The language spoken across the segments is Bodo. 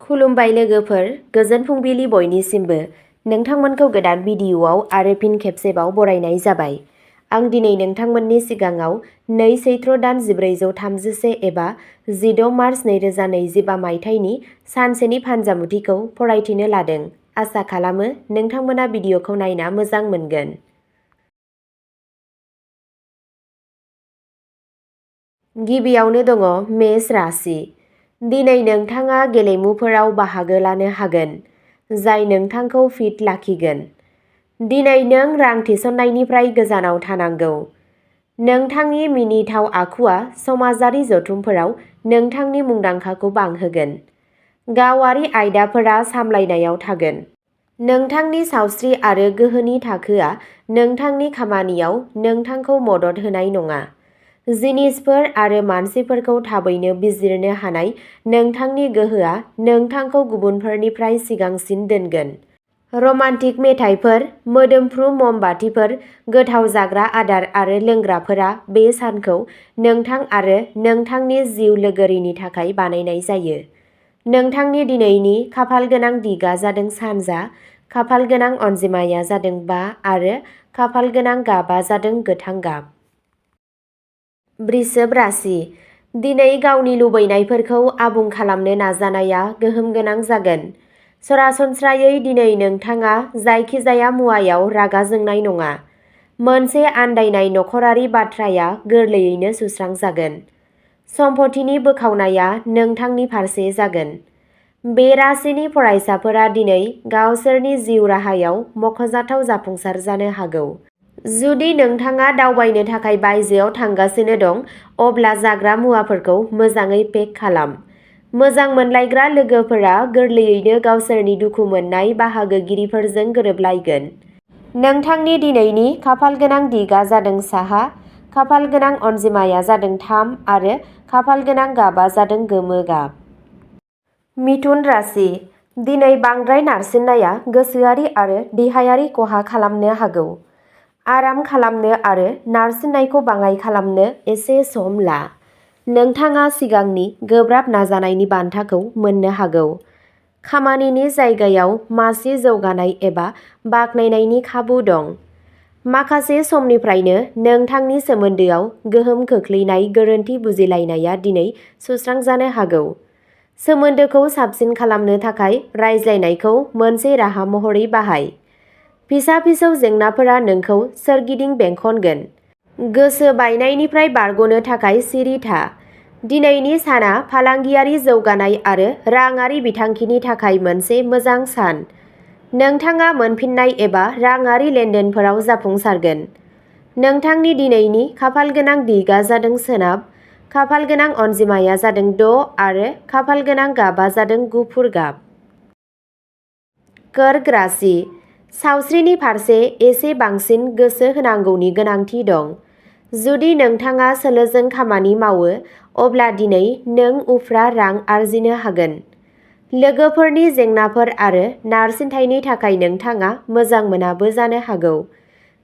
खुलुमबाय लोगोफोर, गोजोन फुंबिलि बयनिसिमबो। नोंथांमोनखौ गोदान भिडिअ'आव आरो फिन खेबसेबाव बरायनाय जाबाय। आं दिनै नोंथांमोननि सिगाङाव 2 सैत्र दान 1431 एबा 16 मार्च 2025 मायथाइनि सानसेनि फानजामुथिखौ फरायथिनो लादों। आसा खालामो नोंथांमोना भिडिअ'खौ नायना मोजां मोनगोन। गिबियावनो दङ मेष राशि। दिनै नोंथाङा गेलेमुफोराव बाहागो लानो हागोन, जाय नोंथांखौ फिट लाखिगोन। दिनै नों रां थिसननायनिफ्राय गोजानाव थानांगौ। नोंथांनि मिनिथाव आखुआ समाजारि जथुमफोराव नोंथांनि मुंदांखाखौ बांहोगोन। गावारि आयदाफोरा सामलायनायाव थागोन। नोंथांनि सावस्रि आरो गोहोनि थाखोआ नोंथांनि खामानियाव नोंथांखौ मदद होनाय नङा। जिनिसफोर आरो मानसिफोरखौ थाबैनो बिजिरनो हानाय नोंथांनि गोहोआ नोंथांखौ गुबुनफोरनिफ्राय सिगांसिन दोनगोन। रमान्टिक मेथाइफोर, मोदोमफ्रु ममबातिफोर, गोथाव जाग्रा आदार आरो लोंग्राफोरा बे सानखौ नोंथां आरो नोंथांनि जिउ लोगोरिनि थाखाय बानायनाय जायो। नोंथांनि दिनैनि खाफालगोनां दिगा जादों सानजा, खाफालगोनां अनजिमाया जादों 5 आरो खाफालगोनां गाबआ जादों गोथां गाब। वृषभ राशि। दिनै गावनि लुबैनायफोरखौ आबुं खालामनो नाजानाया गोहोम गोनां जागोन। सरासनस्रायै दिनै नोंथाङा जायखिजाया मुवायाव रागा जोंनाय नङा। मोनसे आन्दायनाय नखरारि बाथ्राया गोरलैयैनो सुस्रांजागोन। सम्पथिनि बोखावनाया नोंथांनि फारसे जागोन। बे राशिनि फरायसाफोरा दिनै गावसोरनि जिउ राहायाव मख'जाथाव जाफुंसार जानो हागौ। जुदि नोंथाङा दावबायनो थाखाय बायजोआव थांगासिनो दं, अब्ला जाग्रा मुवाफोरखौ मोजाङै पेक खालाम। मोजां मोनलायग्रा लोगोफोरा गोरलैयैनो गावसोरनि दुखु मोननाय बाहागोगिरिफोरजों गोरोबलायगोन। नोंथांनि दिनैनि खाफालगोनां दिगा जादों साहा, खाफालगोनां अनजिमाया जादों 3 आरो खाफालगोनां गाबआ जादों गोमो गाब। मिथुन राशि। दिनै बांद्राय नारसिननाया गोसोआरि आरो देहायारि खहा खालामनो हागौ। आराम खालामनो आरो नारसिननायखौ बाङाइ खालामनो एसे सम ला। नोंथाङा सिगांनि गोब्राब नाजानायनि बान्थाखौ मोननो हागौ। खामानिनि जायगायाव मासि जौगानाय एबा बाख्नायनायनि खाबु दं। माखासे समनिफ्रायनो नोंथांनि सोमोन्दोआव गोहोम खोख्लैनाय गोरोन्थि बुजिलायनाया दिनै सुस्रांजानो हागौ। सोमोन्दोखौ साबसिन खालामनो थाखाय रायज्लायनायखौ मोनसे राहा महरै बाहाय। फिसा-फिसौ जेंनाफोरा नोंखौ सोरगिदिं बेंखनगोन। गोसो बायनायनिफ्राय बारग'नो थाखाय सिरि था। दिनैनि साना फालांगियारि जौगानाय आरो राङारि बिथांखिनि थाखाय मोनसे मोजां सान। नोंथाङा मोनफिननाय एबा राङारि लेनदेनफोराव जाफुंसारगोन। नोंथांनि दिनैनि खाफालगोनां दिगा जादों सोनाब, खाफालगोनां अनजिमाया जादों 6 आरो खाफालगोनां गाबआ जादों गुफुर गाब। कर्क राशि। सावस्रिनि फारसे एसे बांसिन गोसो होनांगौनि गोनांथि दं। जुदि नोंथाङा सोलोजों खामानि मावो, अब्ला दिनै नों उफ्रा रां आर्जिनो हागोन। लोगोफोरनि जेंनाफोर आरो नारसिनथायनि थाखाय नोंथाङा मोजां मोनाबो जानो हागौ।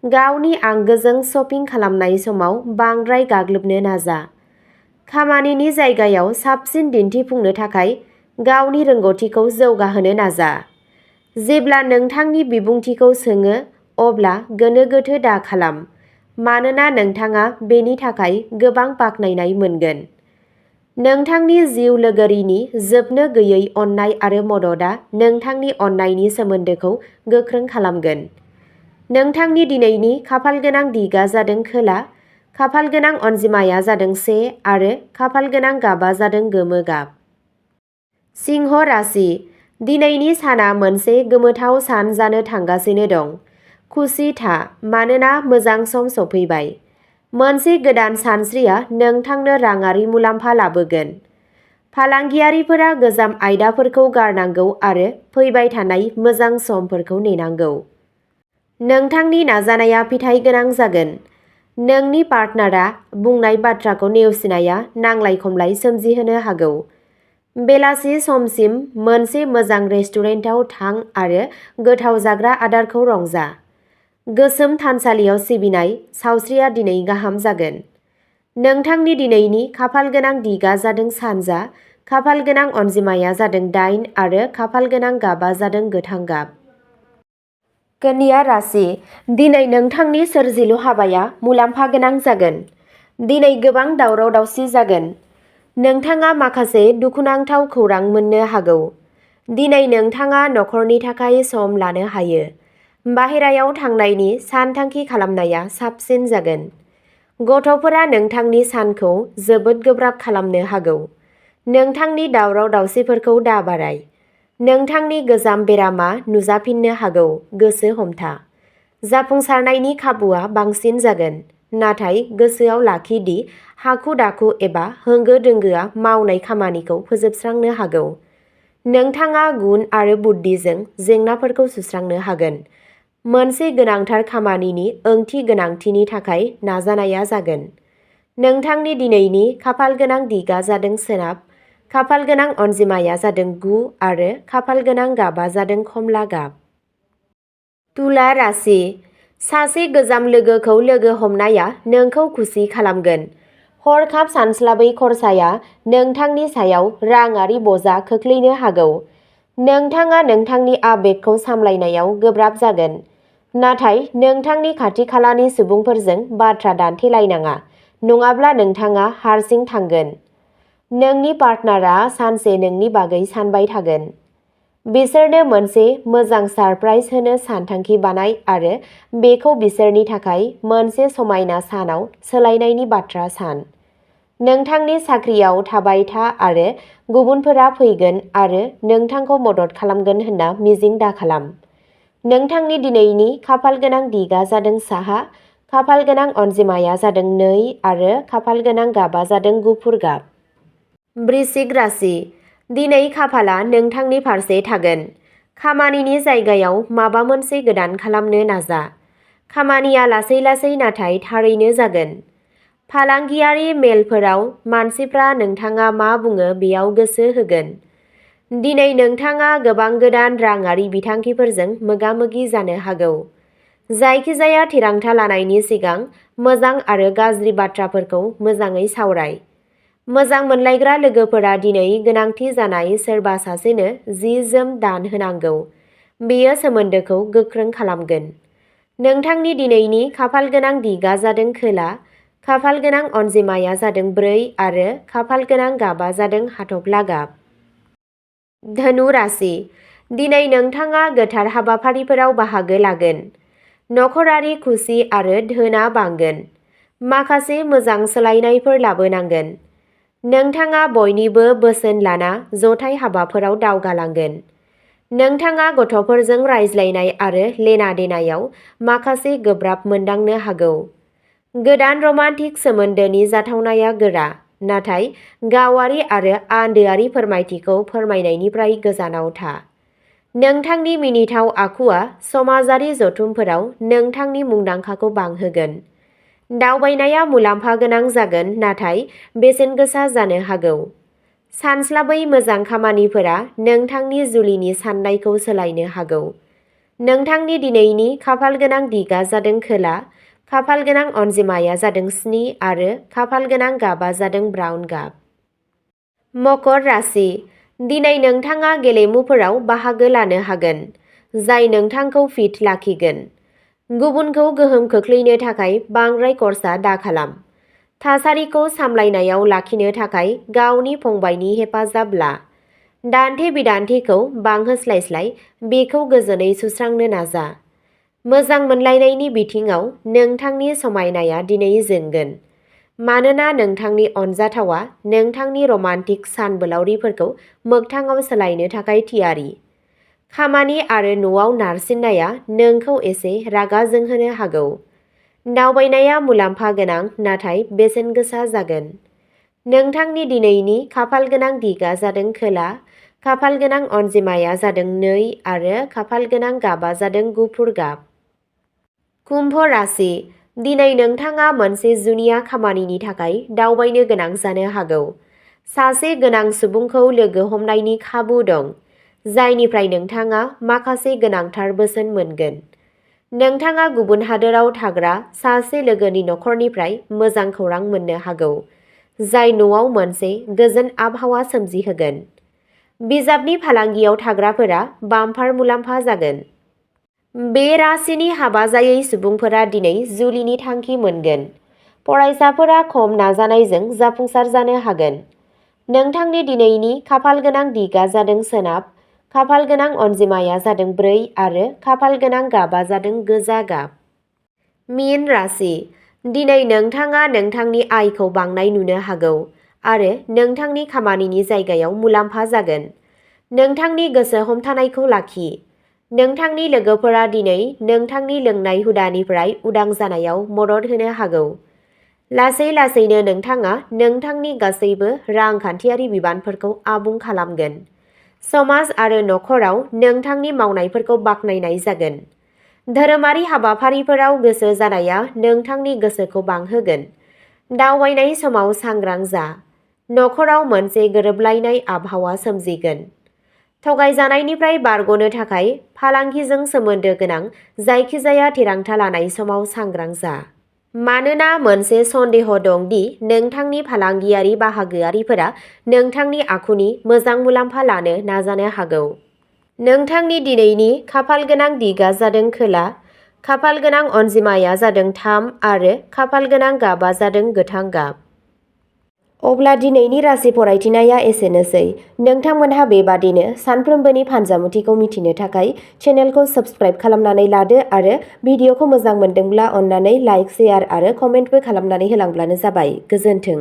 गावनि आंगोजों शपिं खालामनाय समाव बांद्राय गाग्लोबनो नाजा। खामानिनि जायगायाव साबसिन दिन्थिफुंनो थाखाय गावनि रोंग'थिखौ जौगाहोनो नाजा। जेब्ला नोंथांनि बिबुंथिखौ सोङो, अब्ला गोनो गोथो दाखालाम, मानोना नोंथाङा बेनि थाखाय गोबां बाख्नायनाय मोनगोन। नोंथांनि जिउ लोगोरिनि जोबनो गैयै अननाय आरो मददआ नोंथांनि अननायनि सोमोन्दोखौ गोख्रों खालामगोन। नोंथांनि दिनैनि खाफालगोनां दिगा जादों खोला, खाफालगोनां अनजिमाया जादों 1 आरो खाफालगोनां गाबआ जादों गोमो गाब। सिंह राशि। दिनैनि साना मोनसे गोमोथाव सान जानो थांगासिनो दं। खुसि था, मानोना मोजां सम सफैबाय। मोनसे गोदान सानस्रिया नोंथांनो राङारि मुलाम्फा लाबोगोन। फालांगियारिफोरा गोजाम आयदाफोरखौ गारनांगौ आरो फैबाय थानाय मोजां समफोरखौ नेनांगौ। नोंथांनि नाजानाया फिथाइ गोनां जागोन। नोंनि पार्टनारआ बुंनाय बाथ्राखौ नेवसिनाया नांलाय-खमलाय सोमजिहोनो हागौ। बेलासि समसिम मोनसे मोजां रेस्टुरेन्टाव थां आरो गोथाव जाग्रा आदारखौ रंजा। गोसोम थानसालियाव सिबिनाय सावस्रिया दिनै गाहाम जागोन। नोंथांनि दिनैनि खाफालगोनां दिगा जादों सानजा, खाफाल गोनां अनजिमाया जादों 8 आरो खाफाल गोनां गाबा जादों गोथां गाब। कन्या राशि, दिनै नोंथांनि सोरजिलु हाबाया मुलाम्फा गोनां जागोन। दिनै गोबां दावराव दावसि जागोन। नोंथाङा माखासे दुखुनांथाव खौरां मोननो हागौ। दिनै नोंथाङा नखरनि थाखाय सम लानो हायो। बाहेरायाव थांनायनि सानथांखि खालामनाया साबसिन जागोन। गथ'फोरा नोंथांनि सानखौ जोबोद गोब्राब खालामनो हागौ। नोंथांनि दावराव दावसिफोरखौ दाबाराय। नोंथांनि गोजाम बेरामा नुजाफिननो हागौ। गोसो हमथा। जाफुंसारनायनि खाबुआ बांसिन जागोन, नाथाय गोसोआव लाखि दि हाखु दाखु एबा होंगो दोंगोआ मावनाय खामानिखौ फोजोबस्रांनो हागौ। नोंथाङा गुन आरो बुद्धिजों जेंनाफोरखौ सुस्रांनो हागोन। मोनसे गोनांथार खामानिनि ओंथि गोनांथिनि थाखाय नाजानाया जागोन। नोंथांनि दिनैनि खाफाल गोनां दिगा जादों सोनाब। खाफाल गोनां अनजिमाया जादों 9 आरो खाफाल गोनां गाबा जादों खमला गाब। तुला राशि, सासे गोजाम लोगोखौ लोगो हमनाया नोंखौ खुसि खालामगोन। हरखाब सानस्लाबै खरसाया नोंथांनि सायाव राङारि बजा खोख्लैनो हागौ। नोंथाङा नोंथांनि आबेगखौ सामलायनायाव गोब्राब जागोन। नाथाय नोंथांनि खाथि-खालानि सुबुंफोरजों बाथ्रा दान्थेलायनाङा, नङाब्ला नोंथाङा हारसिं थांगोन। नोंनि पार्टनारआ सानसे नोंनि बागै सानबाय थागोन। बिसोरनो मोनसे मोजां सारप्राइज होनो सानथांखि बानाय आरो बेखौ बिसोरनि थाखाय मोनसे समायना सानाव सोलायनायनि बाथ्रा सान। नोंथांनि साख्रियाव थाबाय था आरो गुबुनफोरा फैगोन आरो नोंथांखौ मदद खालामगोन होनना मिजिं दाखालाम। नोंथांनि दिनैनि खाफाल गोनां दिगा जादों साहा। खाफाल गोनां अनजिमाया जादों 2 आरो खाफाल गोनां गाबा जादों गुफुर गाब। वृश्चिक राशि, दिनै खाफाला नोंथांनि फारसे थागोन। खामानिनि जायगायाव माबा मोनसे गोदान खालामनो नाजा। खामानिया लासै लासै नाथाय थारैनो जागोन। फालांगियारि मेलफोराव मानसिफ्रा नोंथाङा मा बुङो बेयाव गोसो होगोन। दिनै नोंथाङा गोबां गोदान राङारि बिथांखिफोरजों मोगा-मोगि जानो हागौ। जायखिजाया थिरांथा लानायनि सिगां मोजां आरो गाज्रि बाथ्राफोरखौ मोजाङै सावराय। मोजां मोनलायग्रा लोगोफोरा दिनै गोनांथि जानाय सोरबा सासेनो जि-जोम दान होनांगौ। बेयो सोमोन्दोखौ गोख्रों खालामगोन। नोंथांनि दिनैनि खाफाल गोनां दिगा जादों खोला। खाफाल गोनां अनजिमाया जादों 4 आरो खाफाल गोनां गाबा जादों हाथफ्ला गाब। धनु राशि, दिनै नोंथाङा गोथार हाबाफारिफोराव बाहागो लागोन। नखरारि खुसि आरो धोना बांगोन। माखासे मोजां सोलायनायफोर लाबोनांगोन। नोंथाङा बयनिबो बोसोन लाना जथाय हाबाफोराव दावगालांगोन। नोंथाङा गथ'फोरजों रायज्लायनाय आरो लेना-देनायाव माखासे गोब्राब मोनदांनो हागौ। गोदान रमान्टिक सोमोन्दोनि जाथावनाया गोरा, नाथाय गावारि आरो आन्दोआरि फोरमायथिखौ फोरमायनायनिफ्राय गोजानाव था। नोंथांनि मिनिथाव आखुआ समाजारि जथुमफोराव नोंथांनि मुंदांखाखौ बांहोगोन। दावबायनाया मुलाम्फा गोनां जागोन नाथाय बेसेन गोसा जानो हागौ। सानस्लाबै मोजां खामानिफोरा नोंथांनि जुलिनि साननायखौ सोलायनो हागौ। नोंथांनि दिनैनि खाफाल गोनां दिगा जादों खोला। खाफाल गोनां अनजिमाया जादों 7 आरो खाफाल गोनां गाबा जादों ब्राउन गाब। मकर राशि, दिनै नोंथाङा गेलेमुफोराव बाहागो लानो हागोन, जाय नोंथांखौ फिट लाखिगोन। गुबुनखौ गोहोम खोख्लैनो थाखाय बांद्राय खर्सा दाखालाम। थासारिखौ सामलायनायाव लाखिनो थाखाय गावनि फंबायनि हेफाजाब ला। दान्थे-बिदान्थेखौ बांहोस्लायस्लाय बेखौ गोजोनै सुस्रांनो नाजा। मोजां मोनलायनायनि बिथिङाव नोंथांनि समायनाया दिनै जोंगोन। मानोना नोंथांनि अनजाथावआ नोंथांनि रमान्टिक सानबोलावरिफोरखौ मोगथाङाव सोलायनो थाखाय थियारि। खामानि आरो न'आव नारसिननाया नोंखौ एसे रागा जोंहोनो हागौ। दावबायनाया मुलाम्फा गोनां नाथाय बेसेन गोसा जागोन। नोंथांनि दिनैनि खाफाल गोनां दिगा जादों खोला। खाफाल गोनां अनजिमाया जादों 2 आरो खाफाल गोनां गाबा जादों गुफुर गाब। कुम्भ राशि, दिनै नोंथाङा मोनसे जुनिया खामानिनि थाखाय दावबायनो गोनां जानो हागौ। सासे गोनां सुबुंखौ लोगो हमनायनि खाबु दं, जायनिफ्राय नोंथाङा माखासे गोनांथार बोसोन मोनगोन। नोंथाङा गुबुन हादोराव थाग्रा सासे लोगोनि नखरनिफ्राय मोजां खौरां मोननो हागौ, जाय न'आव मोनसे गोजोन आबहावा सोमजिहोगोन। बिजाबनि फालांगियाव थाग्राफोरा बाम्पार मुलाम्फा जागोन। बे राशिनि हाबा जायै सुबुंफोरा दिनै जुलिनि थांखि मोनगोन। फरायसाफोरा खम नाजानायजों जाफुंसार जानो हागोन। नोंथांनि दिनैनि खाफाल गोनां दिगा जादों सोनाब, खाफाल गोनां अनजिमाया जादों 4 आरो खाफाल गोनां गाबा जादों गोजा गाब। मीन राशि। दिनै नोंथाङा नोंथांनि आयखौ बांनाय नुनो हागौ आरो नोंथांनि खामानिनि जायगायाव मुलाम्फा जागोन। नोंथांनि गोसो हमथानायखौ लाखि। नोंथांनि लोगोफोरा दिनै नोंथांनि लोंनाय हुदानिफ्राय उदां जानायाव मदद होनो हागौ। लासै लासैनो नोंथाङा नोंथांनि गासैबो रांखान्थियारि बिबानफोरखौ आबुं खालामगोन। समाज आरो नखराव नोंथांनि मावनायफोरखौ बाख्नायनाय जागोन। धोरोमारि हाबाफारिफोराव गोसो जानाया नोंथांनि गोसोखौ बांहोगोन। दावबायनाय समाव सांग्रां जा। नखराव मोनसे गोरोबलायनाय आबहावा सोमजिगोन। थगायजानायनिफ्राय बारग'नो थाखाय फालांगिजों सोमोन्दो गोनां जायखिजाया थिरांथा लानाय समाव सांग्रां जा। मानोना मोनसे सन्देह दं दि नोंथांनि फालांगियारि बाहागोआरिफोरा नोंथांनि आखुनि मोजां मुलाम्फा लानो नाजानो हागौ। नोंथांनि दिनैनि खाफाल गोनां दिगा जादों खोला, खाफाल गोनां अनजिमाया जादों 3 आरो खाफाल गोनां गाबा जादों गोथां गाब। अब्ला दिनैनि राशि फरायथिनाया एसेनोसै। नोंथांमोनहा बेबादिनो सानफ्रोमबोनि फानजामुथिखौ मिथिनो थाखाय चेनेलखौ साबस्क्राइब खालामनानै लादो आरो भिडिअखौ मोजां मोनदोंब्ला अन्नानै लाइक, शेयार आरो कमेन्टबो खालामनानै होलांब्लानो जाबाय। गोजोन्थों।